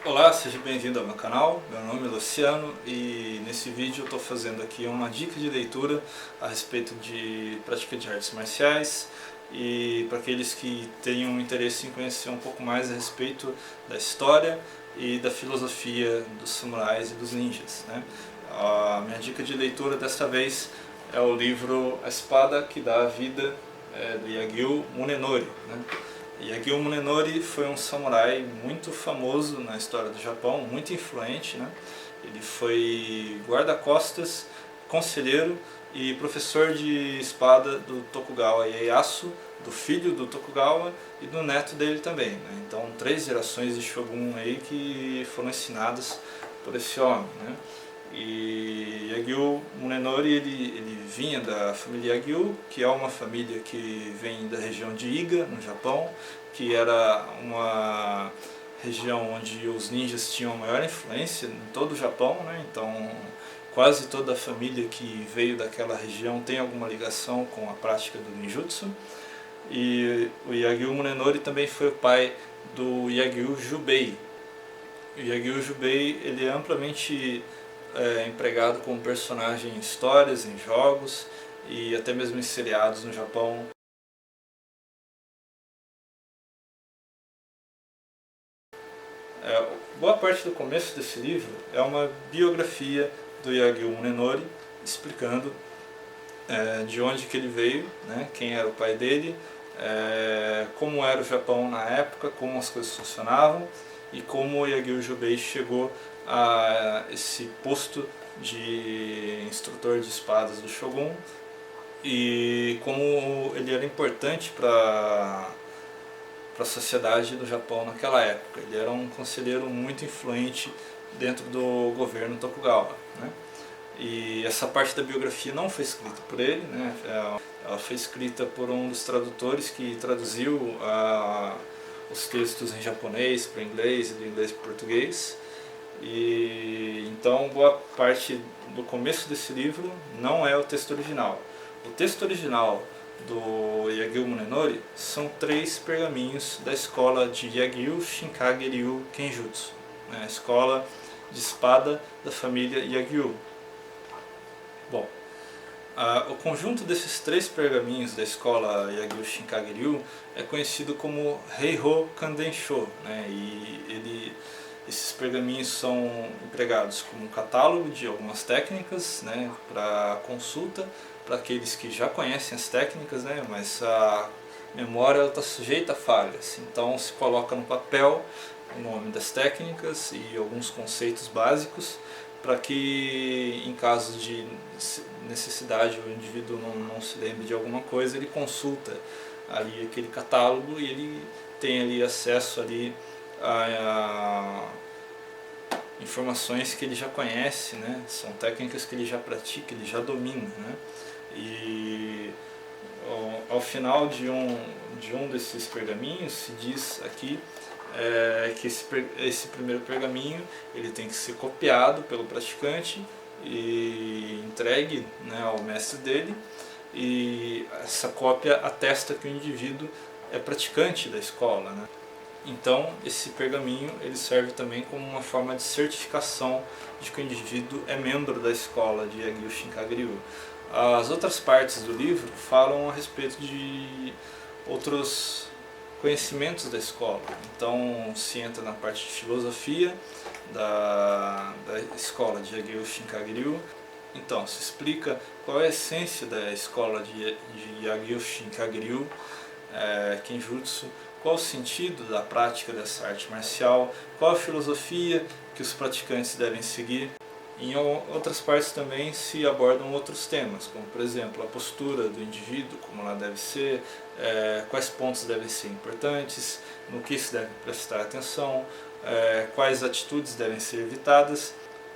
Olá, seja bem-vindo ao meu canal. Meu nome é Luciano e nesse vídeo eu estou fazendo aqui uma dica de leitura a respeito de prática de artes marciais e para aqueles que tenham interesse em conhecer um pouco mais a respeito da história e da filosofia dos samurais e dos ninjas, né? A minha dica de leitura desta vez é o livro A Espada que Dá a Vida, do Yagyu Munenori, né? Yagyu Munenori foi um samurai muito famoso na história do Japão, muito influente, né? Ele foi guarda-costas, conselheiro e professor de espada do Tokugawa Ieyasu, do filho do Tokugawa e do neto dele também, né? Então 3 gerações de shogun aí que foram ensinadas por esse homem, né? E Yagyu Munenori ele vinha da família Yagyu, que é uma família que vem da região de Iga, no Japão, que era uma região onde os ninjas tinham a maior influência em todo o Japão, né? Então quase toda a família que veio daquela região tem alguma ligação com a prática do ninjutsu. E o Yagyu Munenori também foi o pai do Yagyu Jubei. O Yagyu Jubei ele é amplamente empregado como personagem em histórias, em jogos e até mesmo em seriados no Japão. Boa parte do começo desse livro é uma biografia do Yagyu Munenori, explicando de onde que ele veio, né, quem era o pai dele, como era o Japão na época, como as coisas funcionavam e como o Yagyu Jubei chegou a esse posto de instrutor de espadas do Shogun e como ele era importante para a sociedade do Japão naquela época. Ele era um conselheiro muito influente dentro do governo Tokugawa, né? E essa parte da biografia não foi escrita por ele, né? Ela foi escrita por um dos tradutores que traduziu os textos em japonês para inglês e do inglês para português. E então boa parte do começo desse livro não é o texto original. O texto original do Yagyu Munenori são 3 pergaminhos da escola de Yagyu Shinkage Ryu Kenjutsu, né? A escola de espada da família Yagyu. Bom, o conjunto desses 3 pergaminhos da escola Yagyu Shinkage Ryu é conhecido como Heiho Kandensho, né? Esses pergaminhos são empregados como um catálogo de algumas técnicas, né, para consulta, para aqueles que já conhecem as técnicas, né, mas a memória está sujeita a falhas. Então se coloca no papel o nome das técnicas e alguns conceitos básicos, para que em caso de necessidade o indivíduo não se lembre de alguma coisa, ele consulta ali aquele catálogo e ele tem ali acesso ali a informações que ele já conhece, né? São técnicas que ele já pratica, ele já domina, né? E ao final de um desses pergaminhos se diz aqui que esse primeiro pergaminho ele tem que ser copiado pelo praticante e entregue, né, ao mestre dele, e essa cópia atesta que o indivíduo é praticante da escola, né? Então esse pergaminho ele serve também como uma forma de certificação de que o indivíduo é membro da escola de Yagyu Shinkage Ryu. As outras partes do livro falam a respeito de outros conhecimentos da escola. Então se entra na parte de filosofia da escola de Yagyu Shinkage Ryu. Então se explica qual é a essência da escola de Yagyu Shinkage Ryu, Kenjutsu, qual o sentido da prática dessa arte marcial, qual a filosofia que os praticantes devem seguir. Em outras partes também se abordam outros temas, como por exemplo a postura do indivíduo, como ela deve ser, quais pontos devem ser importantes, no que se deve prestar atenção, quais atitudes devem ser evitadas,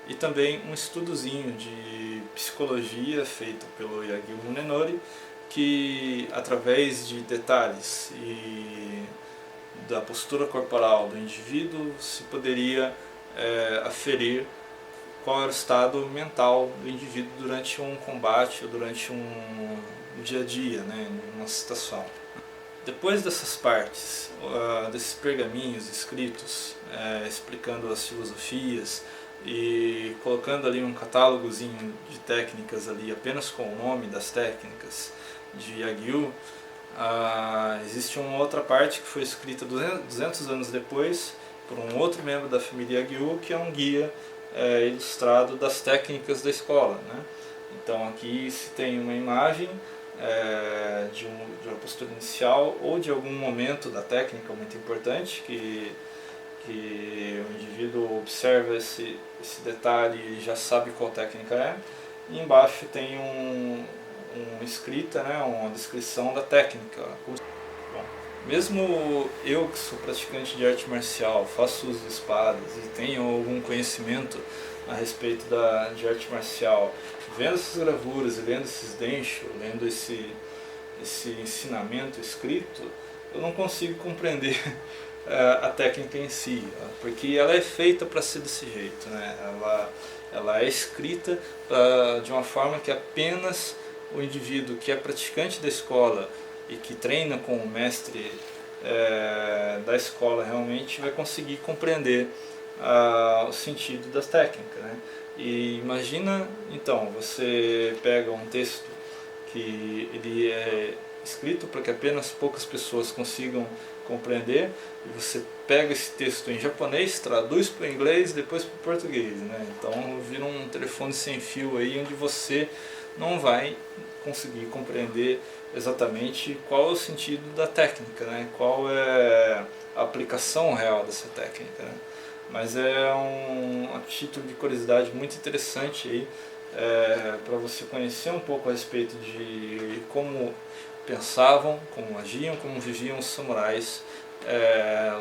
e também um estudozinho de psicologia feito pelo Yagyu Munenori, que através de detalhes e da postura corporal do indivíduo se poderia aferir qual era o estado mental do indivíduo durante um combate ou durante um dia a dia, né, em uma situação. Depois dessas partes, desses pergaminhos escritos, explicando as filosofias e colocando ali um catálogozinho de técnicas ali apenas com o nome das técnicas de Yagyu, existe uma outra parte que foi escrita 200 anos depois por um outro membro da família Yagyu, que é um guia ilustrado das técnicas da escola, né? Então aqui se tem uma imagem de uma postura inicial ou de algum momento da técnica muito importante que o indivíduo observa esse detalhe e já sabe qual técnica é. E embaixo tem uma escrita, né, uma descrição da técnica. Bom, mesmo eu que sou praticante de arte marcial, faço uso de espadas e tenho algum conhecimento a respeito de arte marcial, vendo essas gravuras e lendo esses densho, lendo esse ensinamento escrito, eu não consigo compreender a técnica em si, porque ela é feita para ser desse jeito, né? Ela é escrita de uma forma que apenas o indivíduo que é praticante da escola e que treina com o mestre da escola realmente vai conseguir compreender o sentido das técnicas, né? E imagina, então, você pega um texto que ele é escrito para que apenas poucas pessoas consigam compreender, e você pega esse texto em japonês, traduz para o inglês, depois para o português, né? Então vira um telefone sem fio aí, onde você não vai conseguir compreender exatamente qual é o sentido da técnica, né? Qual é a aplicação real dessa técnica, né? Mas é a título de curiosidade muito interessante aí, para você conhecer um pouco a respeito de como pensavam, como agiam, como viviam os samurais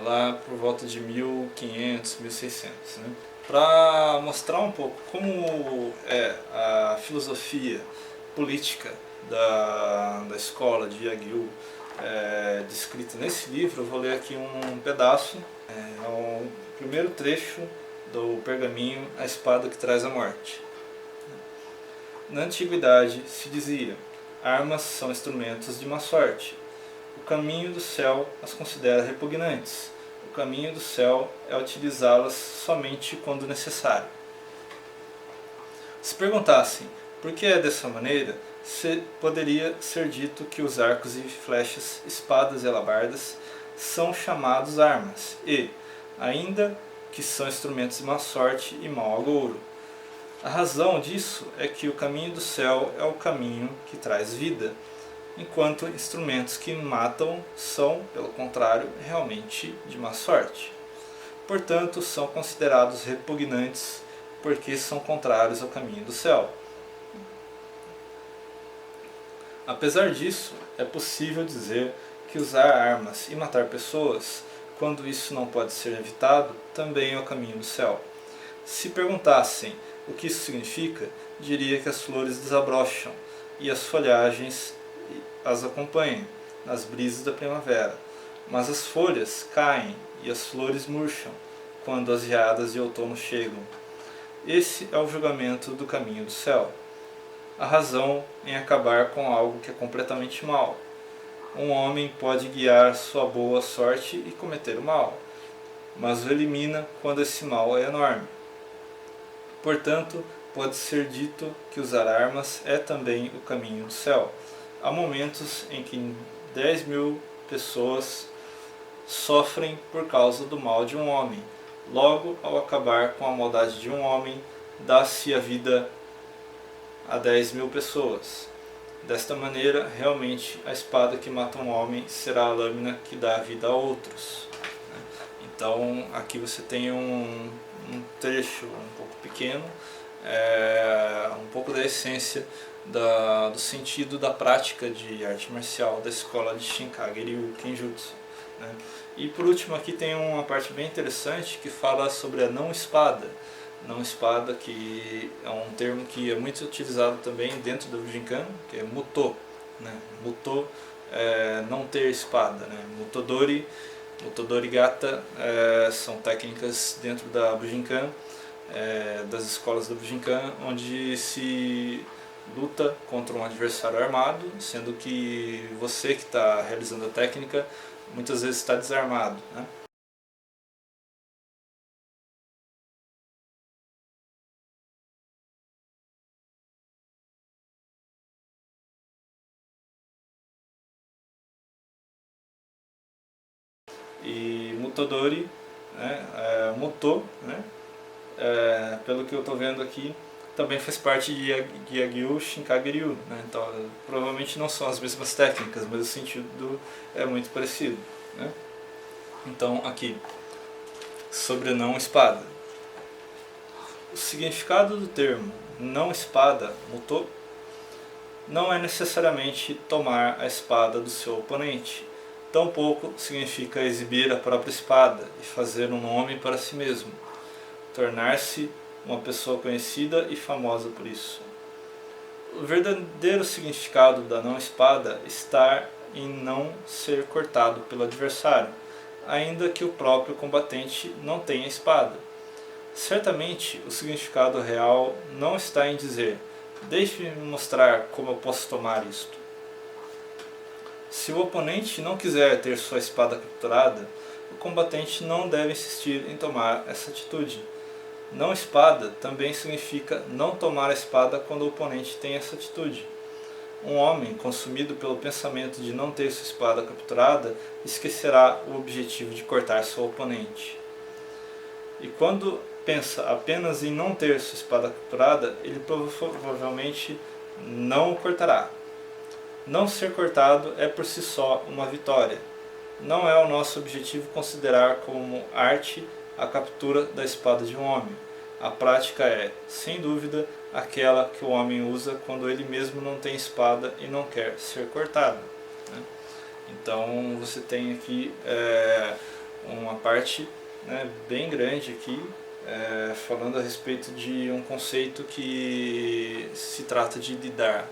lá por volta de 1500, 1600. Né? Para mostrar um pouco como é a filosofia política da escola de Yagyu descrita nesse livro, eu vou ler aqui um pedaço, o primeiro trecho do pergaminho A Espada que Traz a Morte. Na antiguidade se dizia: armas são instrumentos de má sorte. O caminho do céu as considera repugnantes. O caminho do céu é utilizá-las somente quando necessário. Se perguntassem por que é dessa maneira, poderia ser dito que os arcos e flechas, espadas e alabardas são chamados armas e, ainda que são instrumentos de má sorte e mau agouro. A razão disso é que o caminho do céu é o caminho que traz vida, enquanto instrumentos que matam são, pelo contrário, realmente de má sorte. Portanto, são considerados repugnantes porque são contrários ao caminho do céu. Apesar disso, é possível dizer que usar armas e matar pessoas, quando isso não pode ser evitado, também é o caminho do céu. Se perguntassem o que isso significa, diria que as flores desabrocham e as folhagens as acompanham nas brisas da primavera, mas as folhas caem e as flores murcham quando as geadas de outono chegam. Esse é o julgamento do caminho do céu. A razão em acabar com algo que é completamente mal. Um homem pode guiar sua boa sorte e cometer o mal, mas o elimina quando esse mal é enorme. Portanto, pode ser dito que usar armas é também o caminho do céu. Há momentos em que 10.000 pessoas sofrem por causa do mal de um homem. Logo, ao acabar com a maldade de um homem, dá-se a vida a 10.000 pessoas. Desta maneira, realmente, a espada que mata um homem será a lâmina que dá a vida a outros. Então, aqui você tem um trecho um pouco pequeno, um pouco da essência do sentido da prática de arte marcial da escola de Shinkageri Kenjutsu. Né? E por último aqui tem uma parte bem interessante que fala sobre a não espada. Não espada, que é um termo que é muito utilizado também dentro do Bujinkan, que é Muto. Né? Muto é não ter espada. Né? Mutodori, Mutodori Gata são técnicas dentro da Bujinkan, das escolas do Bujinkan, onde se luta contra um adversário armado, sendo que você que está realizando a técnica muitas vezes está desarmado, né? E Mutodori, né, Muto, né, pelo que eu estou vendo aqui, também faz parte de Yagyu Shinkagiryu, né? Então provavelmente não são as mesmas técnicas, mas o sentido é muito parecido, né? Então aqui, sobre não espada. O significado do termo não espada, Muto, não é necessariamente tomar a espada do seu oponente. Tampouco significa exibir a própria espada e fazer um nome para si mesmo, tornar-se uma pessoa conhecida e famosa por isso. O verdadeiro significado da não-espada está em não ser cortado pelo adversário, ainda que o próprio combatente não tenha espada. Certamente, o significado real não está em dizer: deixe-me mostrar como eu posso tomar isto. Se o oponente não quiser ter sua espada capturada, o combatente não deve insistir em tomar essa atitude. Não espada também significa não tomar a espada quando o oponente tem essa atitude. Um homem consumido pelo pensamento de não ter sua espada capturada esquecerá o objetivo de cortar seu oponente. E quando pensa apenas em não ter sua espada capturada, ele provavelmente não o cortará. Não ser cortado é por si só uma vitória. Não é o nosso objetivo considerar como arte a captura da espada de um homem. A prática é, sem dúvida, aquela que o homem usa quando ele mesmo não tem espada e não quer ser cortado, né? Então você tem aqui uma parte, né, bem grande aqui, falando a respeito de um conceito que se trata de lidar,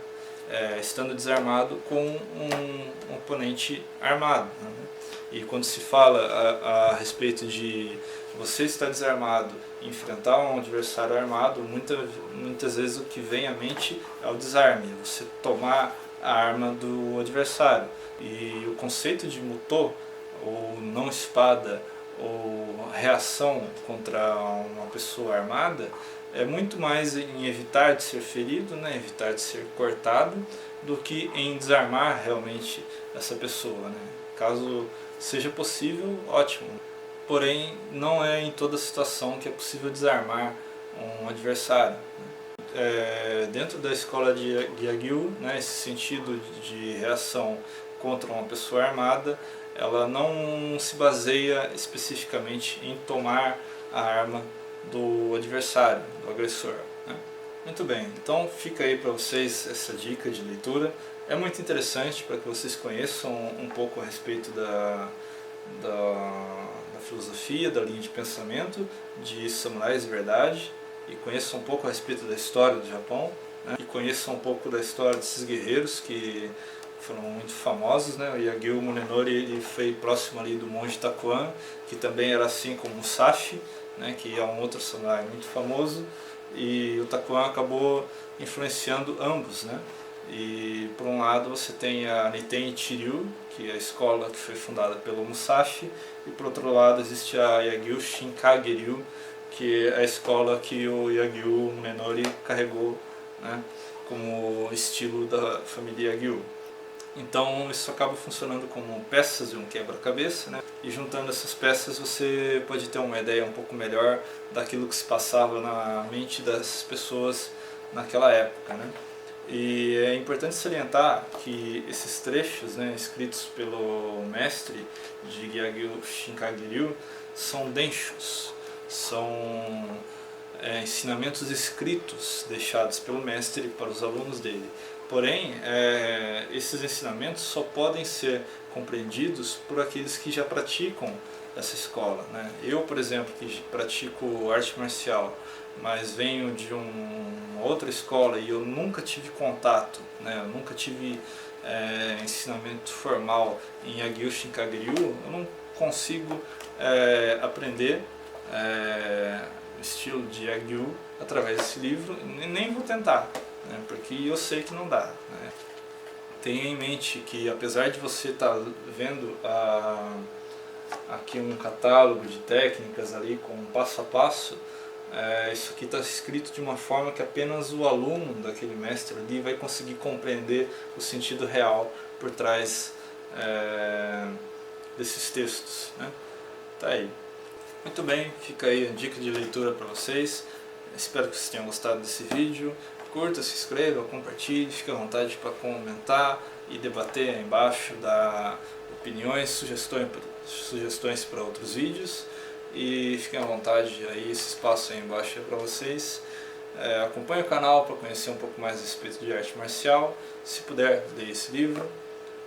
estando desarmado com um oponente armado, né? E quando se fala a respeito de você estar desarmado e enfrentar um adversário armado, muitas vezes o que vem à mente é o desarme, você tomar a arma do adversário. E o conceito de Muto, ou não espada, ou reação contra uma pessoa armada, é muito mais em evitar de ser ferido, né, evitar de ser cortado, do que em desarmar realmente essa pessoa, né? Caso seja possível, ótimo. Porém, não é em toda situação que é possível desarmar um adversário. Dentro da escola de Yagyu, né, esse sentido de reação contra uma pessoa armada, ela não se baseia especificamente em tomar a arma do adversário, do agressor, né? Muito bem, então fica aí para vocês essa dica de leitura. É muito interessante para que vocês conheçam um pouco a respeito da filosofia, da linha de pensamento de samurais de verdade, e conheçam um pouco a respeito da história do Japão, né? E conheçam um pouco da história desses guerreiros que foram muito famosos, né? O Yagyu Munenori, ele foi próximo ali do monge Takuan, que também era assim como Musashi, né? Que é um outro samurai muito famoso, e o Takuan acabou influenciando ambos, né? E por um lado você tem a Niten Chiryu, que é a escola que foi fundada pelo Musashi, e por outro lado existe a Yagyu Shinkagiryu, que é a escola que o Yagyu Munenori carregou, né, como estilo da família Yagyu. Então isso acaba funcionando como peças de um quebra-cabeça, né? E juntando essas peças você pode ter uma ideia um pouco melhor daquilo que se passava na mente das pessoas naquela época, né? E é importante salientar que esses trechos, né, escritos pelo mestre de Yagyu Shinkagiryu são denshus, são ensinamentos escritos deixados pelo mestre para os alunos dele. Porém, esses ensinamentos só podem ser compreendidos por aqueles que já praticam essa escola, né? Eu, por exemplo, que pratico arte marcial, mas venho de uma outra escola e eu nunca tive contato, né? Eu nunca tive ensinamento formal em Yagyu Shinkagiryu, eu não consigo aprender o estilo de Yagyu através desse livro, nem vou tentar, né? Porque eu sei que não dá, né? Tenha em mente que apesar de você estar vendo aqui um catálogo de técnicas ali com um passo a passo, isso aqui está escrito de uma forma que apenas o aluno daquele mestre ali vai conseguir compreender o sentido real por trás desses textos, né? Tá aí. Muito bem, fica aí a dica de leitura para vocês. Espero que vocês tenham gostado desse vídeo. Curta, se inscreva, compartilhe, fique à vontade para comentar e debater aí embaixo, dar opiniões, sugestões para outros vídeos. E fiquem à vontade, aí esse espaço aí embaixo é para vocês. Acompanhe o canal para conhecer um pouco mais a respeito de arte marcial. Se puder, leia esse livro.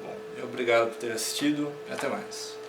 Bom, obrigado por ter assistido e até mais.